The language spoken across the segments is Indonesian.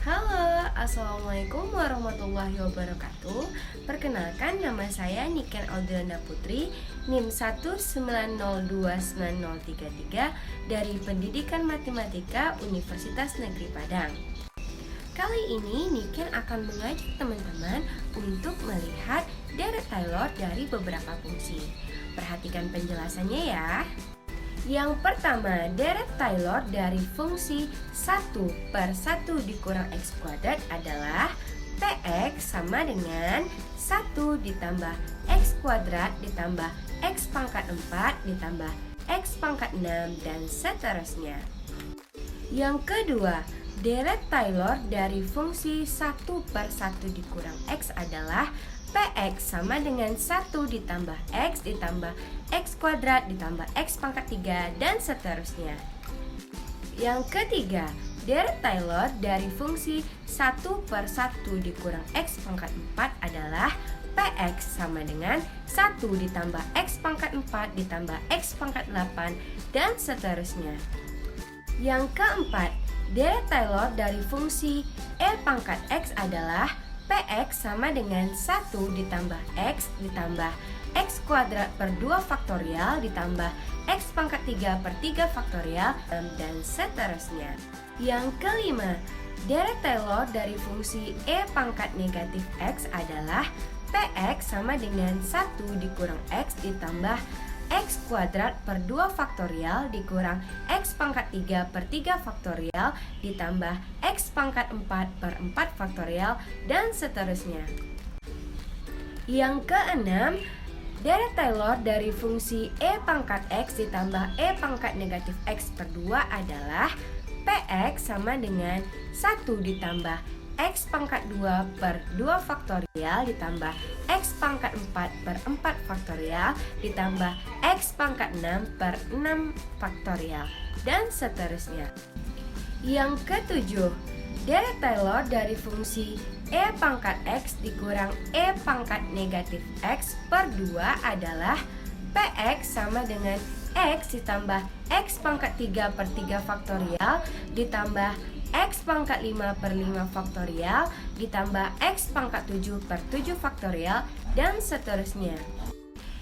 Halo, Assalamualaikum warahmatullahi wabarakatuh. Perkenalkan, nama saya Niken Audriana Putri, NIM 190290033 dari Pendidikan Matematika Universitas Negeri Padang. Kali ini Niken akan mengajak teman-teman untuk melihat deret Taylor dari beberapa fungsi. Perhatikan penjelasannya ya. Yang pertama, deret Taylor dari fungsi 1/1 dikurang X kuadrat adalah Px sama dengan 1 ditambah X kuadrat ditambah X pangkat 4 ditambah X pangkat 6 dan seterusnya. Yang kedua, deret Taylor dari fungsi 1/1 dikurang X adalah Px sama dengan 1 ditambah X ditambah X kuadrat ditambah X pangkat 3 dan seterusnya. Yang ketiga, deret Taylor dari fungsi 1/1 dikurang X pangkat 4 adalah Px sama dengan 1 ditambah X pangkat 4 ditambah X pangkat 8 dan seterusnya. Yang keempat, deret Taylor dari fungsi E pangkat X adalah Px sama dengan 1 ditambah X ditambah X kuadrat per 2 faktorial ditambah X pangkat 3 per 3 faktorial dan seterusnya. Yang kelima, deret Taylor dari fungsi E pangkat negatif X adalah Px sama dengan 1 dikurang X ditambah X kuadrat per 2 faktorial dikurang X pangkat 3 per 3 faktorial ditambah X pangkat 4 per 4 faktorial dan seterusnya. Yang keenam, deret Taylor dari fungsi E pangkat X ditambah E pangkat negatif X per 2 adalah Px sama dengan 1 ditambah X pangkat 2 per 2 faktorial ditambah X pangkat 4 per 4 faktorial ditambah X pangkat 6 per 6 faktorial dan seterusnya. Yang ketujuh, deret Taylor dari fungsi E pangkat X dikurang E pangkat negatif X per 2 adalah Px sama dengan X ditambah X pangkat 3 per 3 faktorial ditambah X pangkat 5 per 5 faktorial ditambah X pangkat 7 per 7 faktorial dan seterusnya.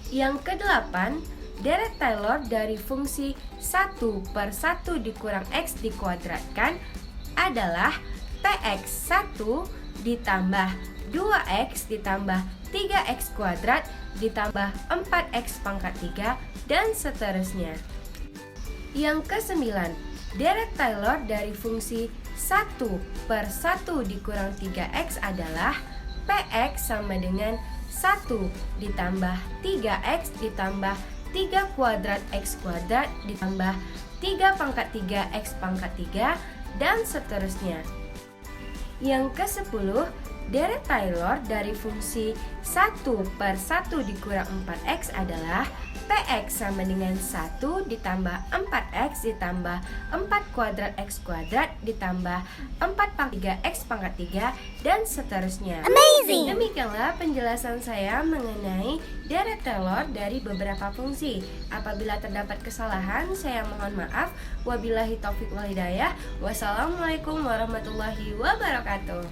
Yang kedelapan, deret Taylor dari fungsi 1/1 dikurang X dikuadratkan adalah Px 1 ditambah 2X ditambah 3X kuadrat ditambah 4X pangkat 3 dan seterusnya. Yang kesembilan, deret Taylor dari fungsi 1/1 dikurang 3X adalah Px sama dengan 1 ditambah 3X ditambah 3 kuadrat X kuadrat ditambah 3 pangkat 3 X pangkat 3 dan seterusnya. Yang ke-10, deret Taylor dari fungsi 1/1 dikurang 4X adalah Px sama dengan 1 ditambah 4X ditambah 4 kuadrat X kuadrat ditambah 4 pangkat 3 X pangkat 3 dan seterusnya. Amazing! Demikianlah penjelasan saya mengenai deret Taylor dari beberapa fungsi. Apabila terdapat kesalahan, saya mohon maaf. Wabillahi taufik wal hidayah. Wassalamualaikum warahmatullahi wabarakatuh.